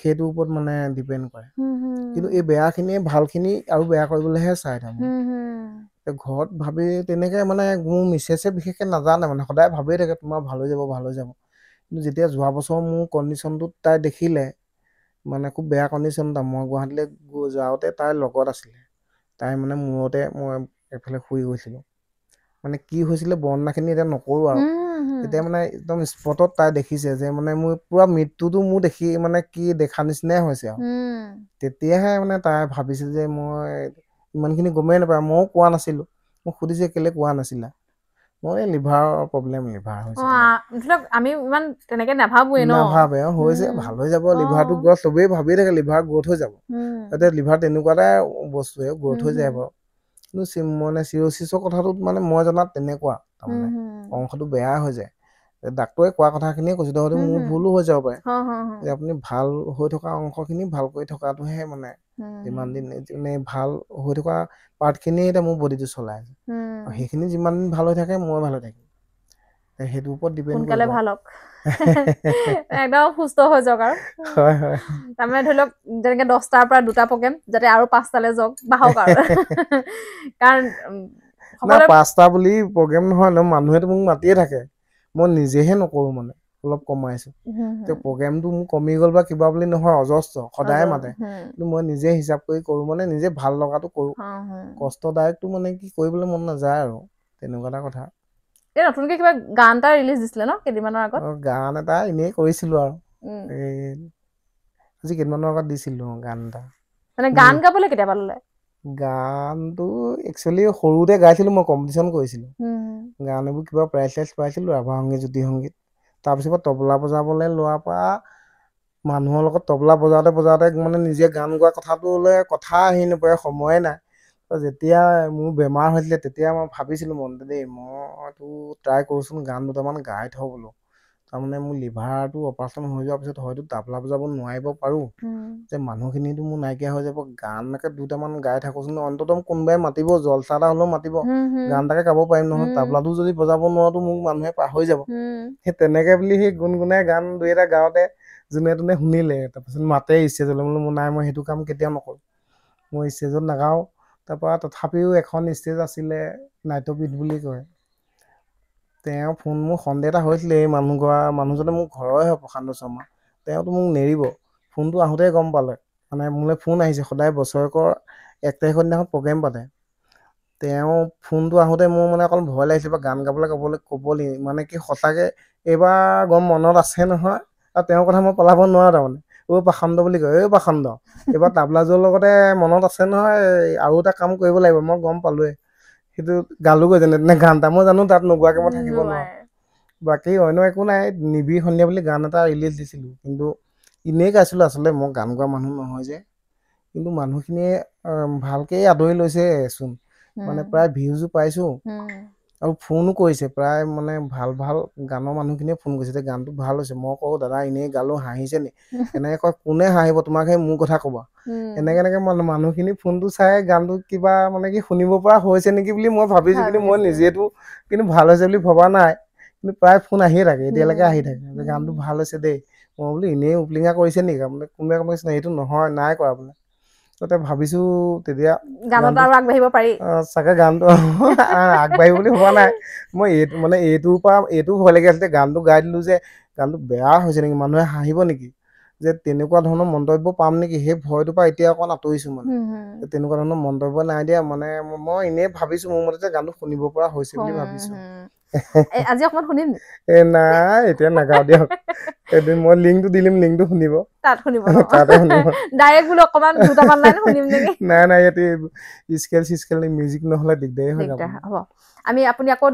সেইটোৰ ওপৰত মানে ডিপেণ্ড কৰে কিন্তু এই বেয়াখিনিয়ে ভালখিনি আৰু বেয়া কৰিবলৈহে চাই তাৰমানে ঘৰত ভাবি তেনেকে মানে মোৰ মিছেছে বিশেষকৈ নাজানে মানে সদায় ভাবিয়ে থাকে তোমাৰ ভাল হৈ যাব কিন্তু যেতিয়া যোৱা বছৰ মোৰ কণ্ডিশ্যনটোত তাই দেখিলে মানে খুব বেয়া কণ্ডিশ্যন এটা মই গুৱাহাটীলৈ যাওঁতে তাইৰ লগত আছিলে তাই মানে মূৰতে মই এফালে শুই গৈছিলোঁ মানে কি হৈছিলে বৰ্ণনাখিনি এতিয়া নকৰোঁ আৰু তেতিয়া মানে একদম স্পটত তাই দেখিছে যে মানে মোৰ পুৰা মৃত্যুটো মোৰ দেখি মানে কি দেখা নিচিনাই হৈছে আৰু তেতিয়াহে মানে তাই ভাবিছে যে মই ইমানখিনি গমেই নাপায় ময়ো কোৱা নাছিলোঁ মোক সুধিছে কেলে কোৱা নাছিলা মই লিভাৰৰ প্ৰব্লেম লিভাৰ হৈছে আমি ইমান তেনেকে নাভাবোৱে নাভাবে হৈছে ভাল হৈ যাব লিভাৰটো গ্ৰথ চবেই ভাবি থাকে লিভাৰ গ্ৰথ হৈ যাব এতিয়া লিভাৰ তেনেকুৱা এটা বস্তুৱে গ্ৰথ হৈ যায় বাৰু কিন্তু মানে চিৰচিছৰ কথাটোত মানে মই জনাত তেনেকুৱা তাৰমানে অংশটো বেয়া হৈ যায় ডাক্তৰে কোৱা কথাখিনিয়ে কৈছে হয়তো মোৰ ভুলো হৈ যাব পাৰে যে আপুনি ভাল হৈ থকা অংশখিনি ভাল কৰি থকাটোহে মানে যিমান দিন মানে ভাল হৈ থকা পাৰ্টখিনিয়ে এতিয়া মোৰ বডিটো চলাই আছে সেইখিনি যিমান দিন ভাল হৈ থাকে মই ভাল হৈ থাকিম সেইটোৰ ওপৰত ডিপেণ্ড সোনকালে ভাল হওক একদম সুস্থ হৈ যাওক আৰু তাৰমানে ধৰি লওক যেনেকে 10টাৰ পৰা 2টা প্ৰগ্ৰেম যাতে আৰু 5টালৈ যাওক বাহক আৰু কাৰণ 5টা বুলি প্ৰগ্ৰেম নহয় ন মানুহেতো মোক মাতিয়ে থাকে মই নিজেহে নকৰোঁ মানে অলপ কমাইছো প্ৰগ্ৰেমটো মোক কমি গ'ল বা কিবা বুলি নহয় অজস্ৰ সদায় মাতে কিন্তু মই নিজে হিচাপ কৰি কৰোঁ মানে নিজে ভাল লগাটো কৰোঁ কষ্টদায়কটো মানে কি কৰিবলৈ মন নাযায় আৰু তেনেকুৱা এটা কথা নতুনকে কিবা গান এটা ৰিলিজ দিছিলে ন কেইদিনমানৰ আগত গান এটা এনেই কৰিছিলোঁ আৰু আজি কেইদিনমানৰ আগত দিছিলোঁ গান এটা মানে গান গাবলৈ কেতিয়া ল'লে গানটো একচুৱেলি সৰুতে গাইছিলোঁ মই কম্পিটিশ্যন কৰিছিলোঁ গান এইবোৰ কিবা প্ৰাইজ চাইজ পাইছিলোঁ ৰাভা সংগীত জ্যোতি সংগীত তাৰপিছত তবলা বজাবলৈ লোৱাৰ পৰা মানুহৰ লগত তবলা বজাওঁতে মানে নিজে গান গোৱা কথাটোলৈ কথা আহি নপৰে সময়ে নাই যেতিয়া মোৰ বেমাৰ হৈছিলে তেতিয়া মই ভাবিছিলোঁ মনতে দেই মইতো ট্ৰাই কৰোঁচোন গান দুটামান গাই থওঁ বোলো তাৰমানে মোৰ লিভাৰটো অপাৰেশ্যন হৈ যোৱাৰ পিছত হয়তো তবলা বজাব নোৱাৰিব পাৰোঁ যে মানুহখিনিতো মোৰ নাইকিয়া হৈ যাব গানকে 2টামান গাই থাকোঁচোন অন্ততঃ কোনোবাই মাতিব জলচা এটা হ'লেও মাতিব গান এটাকে গাব পাৰিম নহয় তবলাটো যদি বজাব নোৱাৰোতো মোক মানুহে পাহৰি যাব সেই তেনেকে বুলি সেই গুণগুণাই গান 2-এটা গাওঁতে যোনে তোনে শুনিলে তাৰপিছত মাতে ষ্টেজলৈ বোলো নাই মই সেইটো কাম কেতিয়াও নকৰোঁ মই ষ্টেজত নাগাওঁ তাৰপৰা তথাপিও এখন ষ্টেজ আছিলে নাট্যপীঠ বুলি কয় তেওঁ মোৰ সন্দেহ এটা হৈছিলে এই মানুহজনে মোৰ ঘৰৰে হয় প্ৰশান্ত শৰ্মা তেওঁতো মোক নেৰিব ফোনটো আহোঁতে গম পালে মানে মোলৈ ফোন আহিছে সদায় বছৰেকৰ 1 তাৰিখৰ দিনাখন প্ৰগ্ৰেম পাতে তেওঁ ফোনটো আহোঁতে মোৰ মানে অকণ ভয় লাগিছে বা গান গাবলৈ ক'বলৈ মানে কি সঁচাকৈ এইবাৰ গম মনত আছে নহয় আৰু তেওঁৰ কথা মই পলাব নোৱাৰোঁ তাৰমানে পাখণ্ড বুলি কয় পাখণ্ড এইবাৰ তাবলাযোৰৰ লগতে মনত আছে নহয় আৰু এটা কাম কৰিব লাগিব মই গম পালোৱে সেইটো গালোগৈ যেনে তেনে গান এটা মই জানো তাত নোগোৱাকৈ মই থাকিব নোৱাৰোঁ বাকী অন্য একো নাই নিবিড় সন্ধিয়া বুলি গান এটা ৰিলিজ দিছিলোঁ কিন্তু এনেই গাইছিলোঁ আচলতে মই গান গোৱা মানুহ নহয় যে কিন্তু মানুহখিনিয়ে ভালকেই আদৰি লৈছেচোন মানে প্ৰায় ভিউজো পাইছোঁ আৰু ফোনো কৰিছে প্ৰায় মানে ভাল গানৰ মানুহখিনিয়ে ফোন কৰিছে যে গানটো ভাল হৈছে মই কওঁ দাদা এনেই গালোঁ হাঁহিছে নি এনেকৈ কয় কোনে হাঁহিব তোমাক সেই মোৰ কথা ক'বা এনেকৈ মানুহখিনি ফোনটো চাই গানটো কিবা মানে কি শুনিব পৰা হৈছে নেকি বুলি মই ভাবিছোঁ কিন্তু মই নিজেতো কিন্তু ভাল হৈছে বুলি ভবা নাই কিন্তু প্ৰায় ফোন আহিয়ে থাকে এতিয়ালৈকে আহি থাকে যে গানটো ভাল হৈছে দেই মই বোলো এনেই উপলিঙা কৰিছে নেকি মানে কোনোবাই ক'ব এইটো নহয় নাই কৰা বোলে তাতে ভাবিছোঁ তেতিয়া গানত আৰু আগবাঢ়িব পাৰি চাগে গানটো আগবাঢ়িব বুলি ভবা নাই মই এইটোৰ পৰা এইটো ভয় লাগি আছিলে গানটো গাই দিলোঁ যে গানটো বেয়া হৈছে নেকি মানুহে হাঁহিব নেকি যে তেনেকুৱা ধৰণৰ মন্তব্য পাম নেকি সেই ভয়টোৰ পৰা এতিয়া অকণ আঁতৰিছো মানে তেনেকুৱা ধৰণৰ মন্তব্য নাই দিয়া মানে মই এনেই ভাবিছো মোৰ মতে যে গানটো শুনিব পৰা হৈছে বুলি ভাবিছো আজি অকমান শুনিম নাই এতিয়া নাগাও দিয়ক এদিন মই লিংকটো দিলিম লিংকটো শুনিব তাত শুনিব তাতে শুনিব ডাইৰেক্ট বোলো অকমান দুটামান লাইন শুনিম নেকি নাই ইয়াতে স্কেল মিউজিক নহলে দিগদাৰ হয় হ'ব আমি আপুনি আকৌ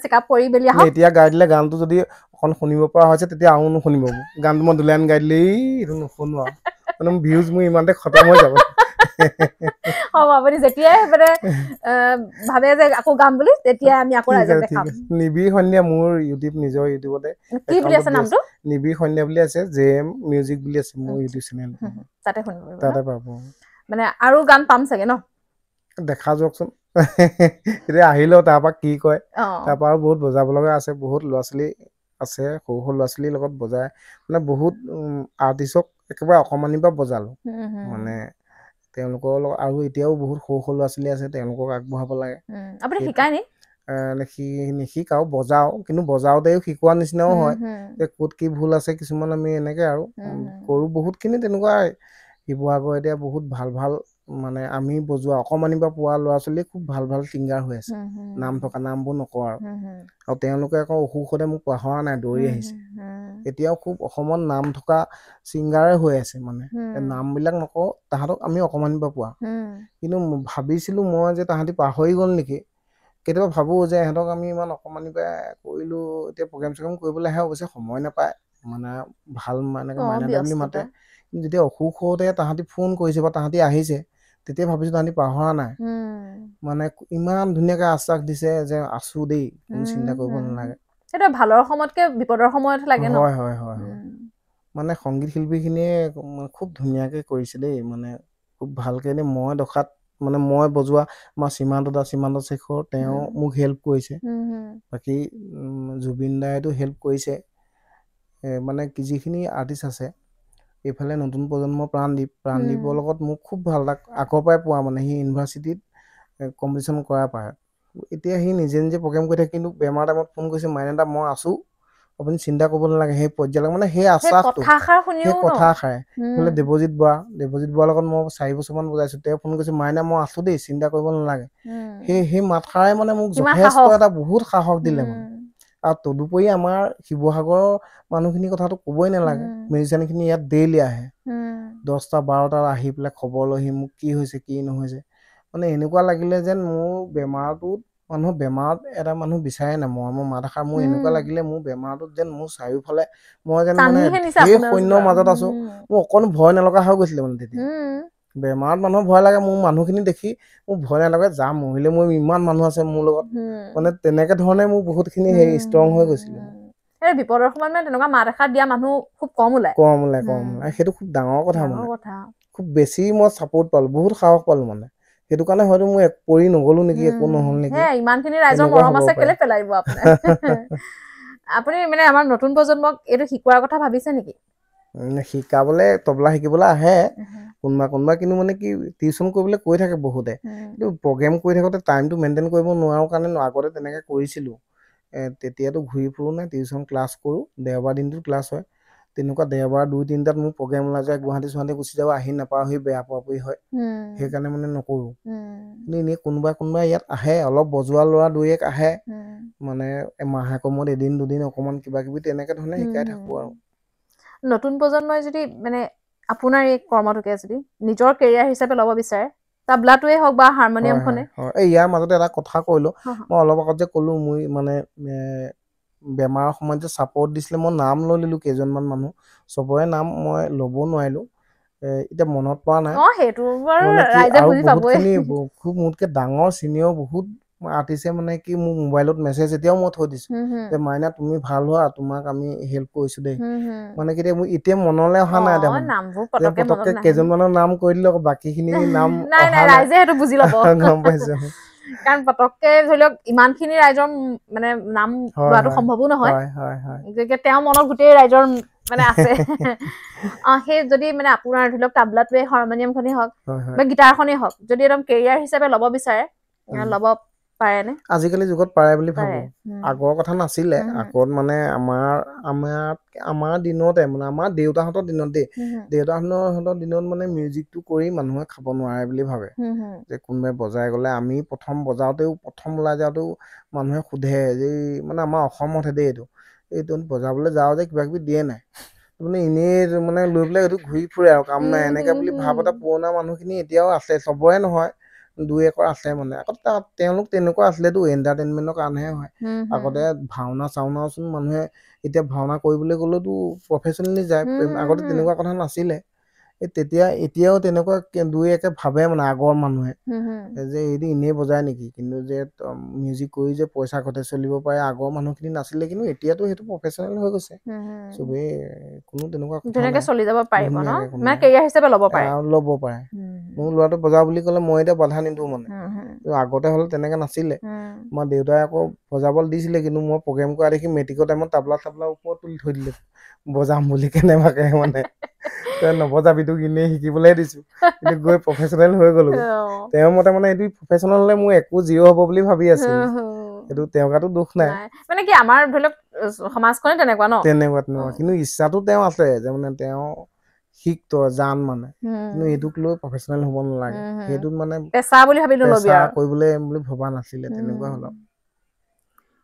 চেকআপ কৰি বেলি আহক এতিয়া গাই দিলে গানটো যদি অকণ শুনিব পৰা হৈছে তেতিয়া আৰু নুশুনিব গানটো মই দুলাইন গাই দিলে এইটো নুশুনো আৰু মানে ভিউজ মোৰ ইমানতে খতম হৈ যাব হ'ব আপুনি যেতিয়াই মানে ভাবে যে আকৌ গাম বুলি তেতিয়া আমি আকৌ ৰাইজক দেখাম নিবিৰ সন্ধ্যা মোৰ ইউটিউব নিজৰ ইউটিউবতে কি বুলি আছে নামটো নিবিৰ সন্ধ্যা বুলি আছে জেএম মিউজিক বুলি আছে মোৰ ইউটিউব চেনেল তাতে শুনিব তাতে পাব মানে আৰু গান পাম চাগে ন দেখা যাওকচোন এতিয়া আহিলেও তাৰপৰা কি কয় তাৰপৰা আৰু বহুত বজাব লগা আছে বহুত ল'ৰা ছোৱালী আছে সৰু ল'ৰা ছোৱালীৰ লগত বজাই মানে বহুত আৰ্টিষ্টক একেবাৰে অকমানিৰ পৰা বজালো মানে তেওঁলোকৰ লগত আৰু এতিয়াও বহুত সৰু ল'ৰা ছোৱালী আছে তেওঁলোকক আগবঢ়াব লাগে আপুনি শিকায় নি নিশিকাও বজাও কিন্তু বজাওতেও শিকোৱা নিচিনাও হয় যে ক'ত কি ভুল আছে কিছুমান আমি এনেকে আৰু কৰো বহুতখিনি তেনেকুৱা শিৱসাগৰ এতিয়া বহুত ভাল মানে আমি বজোৱা অকমানিৰ পৰা পোৱা ল'ৰা ছোৱালী খুব ভাল ছিংগাৰ হৈ আছে নাম থকা নামবোৰ নকওঁ আৰু তেওঁলোকে আকৌ অসুখতে মোক পাহৰা নাই দৌৰি আহিছে এতিয়াও খুব অসমত নাম থকা ছিংগাৰে হৈ আছে মানে নাম বিলাক নকওঁ তাহাঁতক আমি অকমানিৰ পৰা পোৱা কিন্তু ভাবিছিলো মই যে তাহাঁতি পাহৰি গ'ল নেকি কেতিয়াবা ভাবো যে ইহঁতক আমি ইমান অকমানিৰ পৰা কৰিলো এতিয়া প্ৰগ্ৰেম চগ্ৰেম কৰিবলৈ আহে অৱশ্যে সময় নাপায় মানে ভাল মানে মাইনা দা বুলি মাতে যেতিয়া অসুখ হওঁতে তাহাঁতি ফোন কৰিছে বা তাহাঁতি আহিছে তেতিয়া ভাবিছো তাহাঁতি পাহৰা নাই মানে ইমান ধুনীয়াকে আশ্বাস দিছে যে আছো দেই কোনো চিন্তা কৰিব নালাগে সেইটো ভালৰ সময়তকে বিপদৰ সময়ত লাগে ন হয় মানে সংগীত শিল্পীখিনিয়ে খুব ধুনীয়াকে কৰিছে দেই মানে খুব ভালকে দেই মই দেখাত মানে মই বজোৱা আমাৰ সীমান্ত শেখৰ তেওঁ মোক হেল্প কৰিছে বাকী জুবিন দাইতো হেল্প কৰিছে মানে যিখিনি আৰ্টিষ্ট আছে এইফালে নতুন প্ৰজন্মৰ প্ৰাণদীপৰ লগত মোক খুব ভাল আগৰ পৰাই পোৱা মানে সি ইউনিভাৰ্চিটিত কম্পিটিশ্যন কৰাৰ পৰা এতিয়া সি নিজে প্ৰগ্ৰেম কৰি থাকে কিন্তু বেমাৰ টাইমত ফোন কৰিছে মাইনা দা মই আছো আপুনি চিন্তা কৰিব নালাগে সেই পৰ্যায়লৈ মানে সেই আশ্বাসটো সেই কথা আশাৰে বোলে দেৱজিৎ বৰাৰ লগত মই 4 বছৰমান বজাইছো তেওঁ ফোন কৰিছে মাইনা মই আছো দেই চিন্তা কৰিব নালাগে সেই মাতষাৰে মানে মোক যথেষ্ট এটা বহুত সাহস দিলে মানে আৰু তদুপৰি আমাৰ শিৱসাগৰৰ মানুহখিনিৰ কথাটো কবই নালাগে মিউজিচিয়ান খিনি ইয়াত ডেইলি আহে 10টা 12টা আহি পেলাই খবৰ লয়হি মোক কি হৈছে কি নহৈছে মানে এনেকুৱা লাগিলে যেন মোৰ বেমাৰটোত মানুহ বেমাৰত এটা মানুহ বিচাৰে না মই মাত এষাৰ মোৰ এনেকুৱা লাগিলে মোৰ বেমাৰটোত যেন মোৰ চাৰিওফালে মই যেন মানে সেই সৈন্যৰ মাজত আছো মোৰ অকণো ভয় নলগা হৈ গৈছিলে মানে তেতিয়া বেমাৰত মানুহৰ ভয় লাগে মোৰ মানুহখিনি দেখি মোৰ ভয় নালাগে যা মৰিলে মোৰ ইমান মানুহ আছে মোৰ লগত মানে তেনেকে ধৰণে মোৰ বহুতখিনি হেৰি ষ্ট্ৰং হৈ গৈছিলে বিপদৰ সময়ত মানে তেনেকুৱা মাত এষাৰ দিয়া মানুহ খুব কম ওলাই সেইটো খুব ডাঙৰ কথা মানে খুব বেছি মই চাপোৰ্ট পালো বহুত সাহস পালো মানে সেইটো কাৰণে হয়তো মই পৰি নগলো নেকি একো নহল নেকি ইমানখিনি ৰাইজৰ মৰম আছে কেলে পেলাই দিব আপোনাৰ আপুনি মানে আমাৰ নতুন প্ৰজন্মক এইটো শিকোৱাৰ কথা ভাবিছে নেকি শিকাবলে তবলা শিকিবলৈ আহে কোনোবা কিন্তু মানে কি টিউচন কৰিবলৈ কৈ থাকে বহুতে কিন্তু প্ৰগ্ৰেম কৰি থাকোতে টাইমটো মেইনটেইন কৰিব নোৱাৰো কাৰণে আগতে তেনেকে কৰিছিলো তেতিয়াতো ঘূৰি ফুৰো নাই টিউচন ক্লাছ কৰো দেওবাৰ দিনটো ক্লাছ হয় তেনেকুৱা দেওবাৰ 2-3টাত মোৰ প্ৰগ্ৰেম ওলাই যায় গুৱাহাটী গুচি যাব আহি নাপাওহি বেয়া পোৱাপুৰি হয় সেইকাৰণে মানে নকৰো কিন্তু এনেই কোনোবা ইয়াত আহে অলপ বজোৱা ল'ৰা 2-1 আহে মানে মাহেকৰ মূৰত এদিন 2 দিন অকমান কিবা কিবি তেনেকে ধৰণে শিকাই থাকো আৰু নতুন প্ৰজন্মই যদি মানে আপোনাৰ এই কৰ্মটোকে যদি নিজৰ কেৰিয়াৰ হিচাপে ল'ব বিচাৰে তাবলাটোৱে হওক বা হাৰমনিয়ামখনে ইয়াৰ মাজতে এটা কথা কৈলো মই অলপ আগত যে ক'লো মই মানে বেমাৰৰ সময়ত যে চাপৰ্ট দিছিলে মই নাম লৈ লিলো কেইজনমান মানুহ চবৰে নাম মই ল'ব নোৱাৰিলো এতিয়া মনত পৰা নাই বহুতখিনি খুব মোতকে ডাঙৰ চিনিয়ৰ বহুত আৰ্টিষ্টে মানে কি মোৰ মোবাইলত মেছেজ এতিয়াও মই থৈ দিছো যে মাইনা তুমি ভাল হোৱা তোমাক আমি হেল্প কৰিছো দেই মানে কি মোৰ এতিয়া মনলৈ অহা নাই যে পতককে কেইজনমানৰ নাম কৈ দিলো বাকীখিনি নাম ৰাইজে সেইটো বুজি লব গম পাইছো কাৰণ পতককে ধৰি লওক ইমানখিনি ৰাইজৰ মানে নাম লোৱাটো সম্ভৱো নহয় গতিকে তেওঁৰ মনত গোটেই ৰাইজৰ মানে আছে সেই যদি মানে আপোনাৰ ধৰি লওক তাবলাটোৱে হাৰমনিয়ামখনেই হওক বা গিটাৰখনেই হওক যদি একদম কেৰিয়াৰ হিচাপে ল'ব বিচাৰে ল'ব পাৰেনে আজিকালি যুগত পাৰে বুলি ভাবো আগৰ কথা নাছিলে আগত মানে আমাৰ দিনতে মানে আমাৰ দেউতাহঁতৰ দিনত দেউতাহঁতৰ দিনত মানে মিউজিকটো কৰি মানুহে খাব নোৱাৰে বুলি ভাবে যে কোনোবাই বজাই গ'লে আমি প্ৰথম বজাওতেও প্ৰথম ওলাই যাওঁতেও মানুহে সোধে যে মানে আমাৰ অসমতহে দেই এইটো বজাবলৈ যাওঁ যে কিবা কিবি দিয়ে নাই মানে এনেই মানে লৈ পেলাই এইটো ঘূৰি ফুৰে আৰু কাম নাই এনেকে বুলি ভাব এটা পুৰণা মানুহখিনি এতিয়াও আছে চবৰে নহয় দুই একৰ আছে মানে আকৌ তেওঁলোক তেনেকুৱা আছিলেতো এণ্টাৰটেইনমেণ্টৰ কাৰণেহে হয় আগতে ভাওনা চাওনাচোন মানুহে এতিয়া ভাওনা কৰিবলৈ গ'লেতো প্ৰফেচনেলি যায় আগতে তেনেকুৱা কথা নাছিলে তেতিয়া এতিয়াও তেনেকুৱা দুই একে ভাবে মানে আগৰ মানুহে যে এইটো এনেই বজায় নেকি কিন্তু যে মিউজিক কৰি যে পইচা ঘটে চলিব পাৰে আগৰ মানুহখিনি নাছিলে কিন্তু এতিয়াতো সেইটো প্ৰফেচনেল হৈ গৈছে চবেই কোনো তেনেকুৱা কথা নাই চলি যাব পাৰিব ন মানে কেৰিয়াৰ হিচাপে ল'ব পাৰে মোৰ ল'ৰাটো বজা বুলি ক'লে মই এতিয়া বাধা নিদিওঁ মানে আগতে হ'লে তেনেকে নাছিলে আমাৰ দেউতাই আকৌ বজাবলৈ দিছিলে কিন্তু মই প্ৰগ্ৰেম কৰা দেখি মেট্ৰিকৰ টাইমত তাবলা ওপৰত তুলি থৈ দিলে বজাম বুলি কেনেবাকে মানে তই নবজাবি তোক এনেই শিকিবলৈ দিছো কিন্তু গৈ প্ৰফেচনেল হৈ গ'লো তেওঁৰ মতে মানে এইটো প্ৰফেচনেল হ'লে মোৰ একো জিৰ' হ'ব বুলি ভাবি আছো এইটো তেওঁৰ গাতো দুখ নাই মানে কি আমাৰ ধৰি লওক সমাজখনে তেনেকুৱা ন তেনেকুৱা কিন্তু ইচ্ছাটো তেওঁ আছে যে মানে তেওঁ শিকতো জান মানে কিন্তু এইটোক লৈ প্ৰফেচনেল হ'ব নালাগে সেইটোত মানে পেছা বুলি ভাবি নলবি আৰু কৰিবলৈ বুলি ভবা নাছিলে তেনেকুৱা হ'ল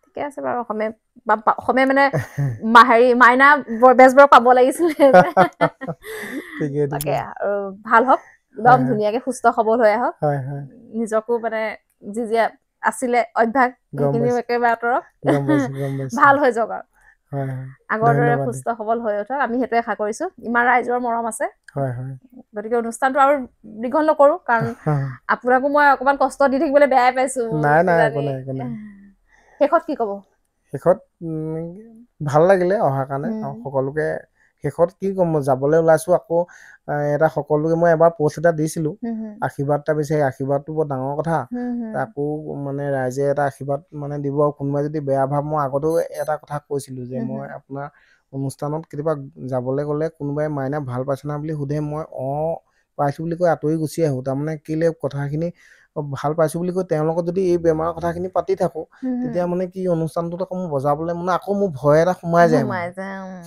ঠিকে আছে বাৰু অসমীয়া মানে হেৰি মাইনা বেজবৰ পাব লাগিছিলে তাকে আৰু ভাল হওক একদম ধুনীয়াকে সুস্থ সবল হৈ আহক নিজকো মানে যি যি আছিলে অভ্যাস সেইখিনিও একেবাৰে আঁতৰক ভাল হৈ যাওক আৰু আগৰ দৰে সুস্থ সবল হৈ উঠক আমি সেইটোৱে আশা কৰিছো ইমান ৰাইজৰ মৰম আছে গতিকে অনুষ্ঠানটো আৰু দীঘল নকৰো কাৰণ আপোনাকো মই অকমান কষ্ট দি থাকিবলৈ বেয়াই পাইছো শেষত কি ক'ব শেষত ভাল লাগিলে অহাৰ কাৰণে সকলোকে শেষত কি ক'ম মই যাবলৈ ওলাইছো আকৌ এটা সকলোকে মই এবাৰ পোষ্ট এটা দিছিলো আশীৰ্বাদ এটা বিচাৰি আশীৰ্বাদটো বৰ ডাঙৰ কথা আকৌ মানে ৰাইজে এটা আশীৰ্বাদ মানে দিব আৰু কোনোবাই যদি বেয়া ভাব মই আগতেও এটা কথা কৈছিলো যে মই আপোনাৰ অনুষ্ঠানত কেতিয়াবা যাবলৈ গ'লে কোনোবাই মাইনা ভাল পাইছে না বুলি সোধে মই পাইছো বুলি কৈ আঁতৰি গুচি আহো তাৰমানে কেলে কথাখিনি ভাল পাইছো বুলি কৈ তেওঁৰ লগত যদি এই বেমাৰৰ কথাখিনি পাতি থাকো তেতিয়া মানে কি অনুষ্ঠানটোত আকৌ মোৰ বজাবলৈ মানে আকৌ মোৰ ভয় এটা সোমাই যায়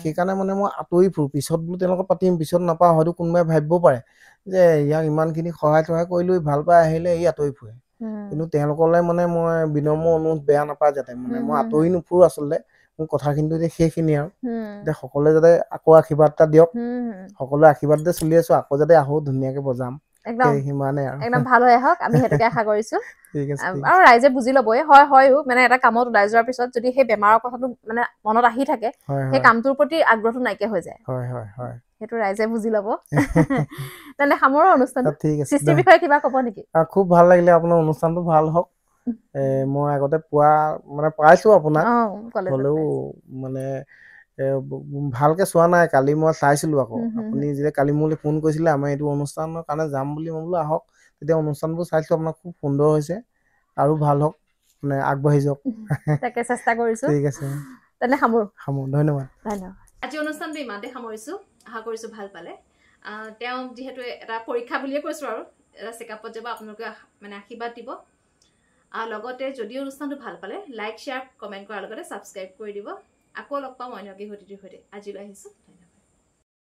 সেইকাৰণে মানে মই আঁতৰি ফুৰো পিছত বোলো তেওঁলোকক পাতিম পিছত নাপাওঁ হয়তো কোনোবাই ভাবিব পাৰে যে ইয়াক ইমানখিনি সহায় কৰিলো ভাল পাই আহিলে ই আঁতৰি ফুৰে কিন্তু তেওঁলোকলৈ মানে মই বিনম্ৰ অনুৰোধ বেয়া নাপায় যাতে মানে মই আঁতৰি নুফুৰো আচলতে মোৰ কথাখিনি যে সেইখিনি আৰু এতিয়া সকলোৱে যাতে আকৌ আশীৰ্বাদ এটা দিয়ক সকলোৱে আশীৰ্বাদতে চলি আছো আকৌ যাতে আহো ধুনীয়াকে বজাম একদম ভাল হৈ আহক আমি সেইটোকে আশা কৰিছো আৰু ৰাইজে বুজি ল'বই হয়ও মানে এটা কামত ওলাই যোৱাৰ পিছত যদি সেই বেমাৰৰ কথাটো মানে মনত আহি থাকে সেই কামটোৰ প্ৰতি আগ্ৰহটো নাইকিয়া হৈ যায় সেইটো ৰাইজে বুজি ল'ব তেনে সামৰো অনুষ্ঠানটো সৃষ্টিৰ বিষয়ে কিবা ক'ব নেকি খুব ভাল লাগিলে আপোনাৰ অনুষ্ঠানটো ভাল হওক মই আগতে মানে পাইছো আপোনাক হ'লেও মানে ভালকে চোৱা নাই কালি মই চাইছিলো আকৌ আপুনি যেতিয়া কালি মোলৈ ফোন কৰিছিলে আমাৰ এইটো অনুষ্ঠানৰ কাৰণে যাম বুলি মই বোলো আহক তেতিয়া অনুষ্ঠানবোৰ চাইছো আপোনাৰ খুব সুন্দৰ হৈছে আৰু ভাল হওক মানে আগবাঢ়ি যাওক তাকে চেষ্টা কৰিছো ঠিক আছে তেনে সামৰো ধন্যবাদ আজি অনুষ্ঠানটো ইমানতে সামৰিছো আশা কৰিছো ভাল পালে তেওঁ যিহেতু এটা পৰীক্ষা বুলিয়ে কৈছো আৰু এটা চেকআপত যাব আপোনালোকে মানে আশীৰ্বাদ দিব লগতে যদি অনুষ্ঠানটো ভাল পালে লাইক শ্বেয়াৰ কমেণ্ট কৰাৰ লগতে ছাবস্ক্ৰাইব কৰি দিব আকৌ লগ পাম অন্য কি অতিথিৰ সৈতে আজিলৈ আহিছো